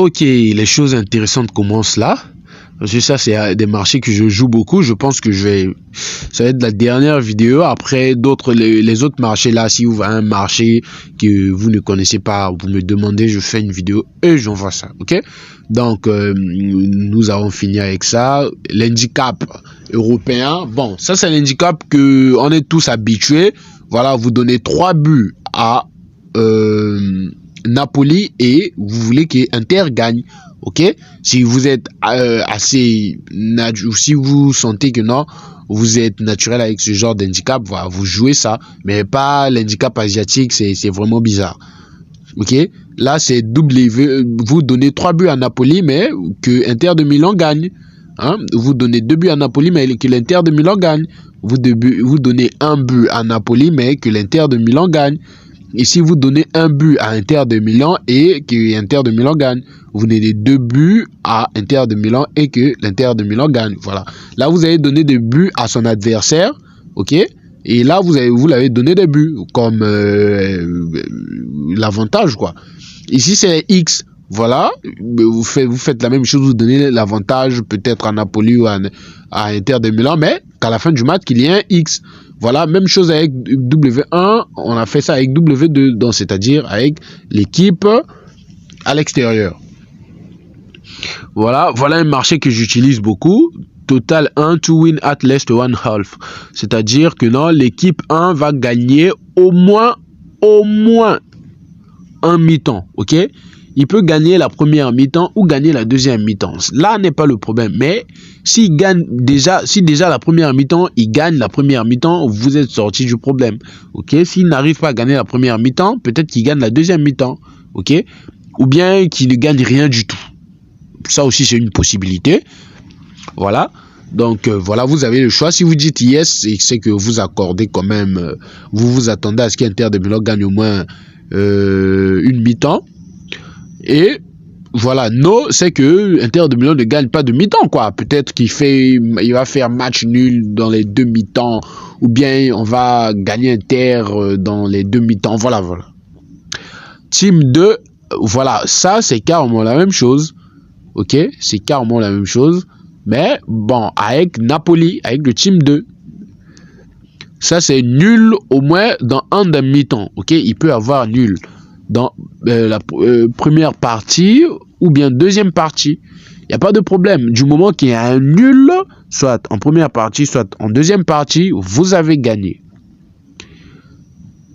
Ok, les choses intéressantes commencent là. Parce que ça, c'est des marchés que je joue beaucoup. Je pense que ça va être la dernière vidéo. Après, les autres marchés là, si vous voyez un marché que vous ne connaissez pas, vous me demandez, je fais une vidéo et j'envoie ça. Ok? Donc, nous avons fini avec ça. L'handicap européen. Bon, ça, c'est l'handicap que on est tous habitués. Voilà, vous donnez 3 buts à Napoli et vous voulez qu'Inter gagne. Ok, si vous êtes si vous sentez que non, vous êtes naturel avec ce genre d'handicap, voilà, vous jouez ça, mais pas l'handicap asiatique, c'est vraiment bizarre. Ok, là c'est vous donnez 3 buts à Napoli, mais que Inter de Milan gagne. Hein? Vous donnez 2 buts à Napoli, mais que l'Inter de Milan gagne. Vous donnez 1 but à Napoli, mais que l'Inter de Milan gagne. Ici, vous donnez 1 but à Inter de Milan et que l'Inter de Milan gagne. Vous donnez 2 buts à Inter de Milan et que l'Inter de Milan gagne. Voilà. Là, vous avez donné des buts à son adversaire. OK? Et là, vous l'avez donné des buts comme l'avantage, quoi. Ici, c'est X. Voilà. Vous faites la même chose. Vous donnez l'avantage peut-être à Napoli ou à Inter de Milan, mais qu'à la fin du match, qu'il y ait un X. Voilà, même chose avec W1, on a fait ça avec W2, donc c'est-à-dire avec l'équipe à l'extérieur. Voilà un marché que j'utilise beaucoup. Total 1 to win at least 1/2. C'est-à-dire que non, l'équipe 1 va gagner au moins un mi-temps, ok? Il peut gagner la première mi-temps ou gagner la deuxième mi-temps. Là n'est pas le problème. Mais s'il gagne si déjà la première mi-temps, il gagne la première mi-temps, vous êtes sorti du problème. Ok? S'il n'arrive pas à gagner la première mi-temps, peut-être qu'il gagne la deuxième mi-temps. Ok? Ou bien qu'il ne gagne rien du tout. Ça aussi, c'est une possibilité. Voilà. Donc, voilà, vous avez le choix. Si vous dites yes, c'est que vous accordez quand même, vous vous attendez à ce qu'Inter de Milan gagne au moins une mi-temps. Et voilà, no, c'est que Inter de Milan ne gagne pas de mi-temps, quoi. Peut-être il va faire match nul dans les 2 mi-temps, ou bien on va gagner Inter dans les 2 mi-temps. Voilà. Team 2, voilà, ça c'est carrément la même chose. Ok, c'est carrément la même chose. Mais bon, avec Napoli, avec le team 2, ça c'est nul au moins dans un demi-temps. Ok, il peut avoir nul dans la première partie ou bien deuxième partie. Il n'y a pas de problème. Du moment qu'il y a un nul, soit en première partie, soit en deuxième partie, vous avez gagné.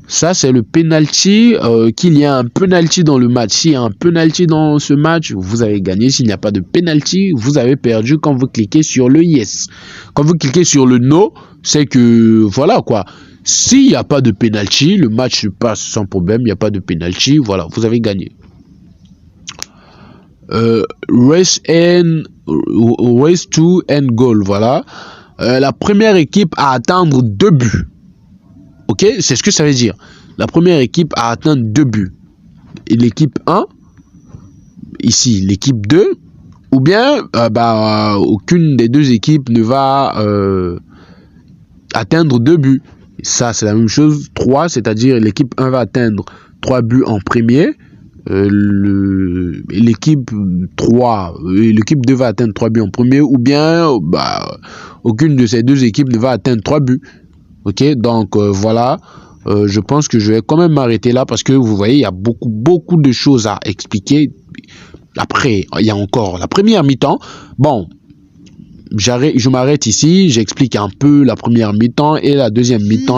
Ça, c'est le penalty. Qu'il y a un penalty dans le match. S'il y a un penalty dans ce match, vous avez gagné. S'il n'y a pas de penalty, vous avez perdu quand vous cliquez sur le yes. Quand vous cliquez sur le no, c'est que voilà quoi. S'il n'y a pas de penalty, le match se passe sans problème. Il n'y a pas de penalty. Voilà, vous avez gagné. Race 2 and goal. Voilà. La première équipe à atteindre 2 buts. Ok, c'est ce que ça veut dire. La première équipe à atteindre 2 buts. Et l'équipe 1, ici, l'équipe 2, ou bien aucune des deux équipes ne va atteindre 2 buts. Ça, c'est la même chose. 3, c'est-à-dire l'équipe 1 va atteindre 3 buts en premier. L'équipe 2 va atteindre 3 buts en premier. Ou bien, aucune de ces deux équipes ne va atteindre 3 buts. Ok, donc voilà. Je pense que je vais quand même m'arrêter là parce que vous voyez, il y a beaucoup de choses à expliquer. Après, il y a encore la première mi-temps. Bon, je m'arrête ici. J'explique un peu la première mi-temps et la deuxième mi-temps.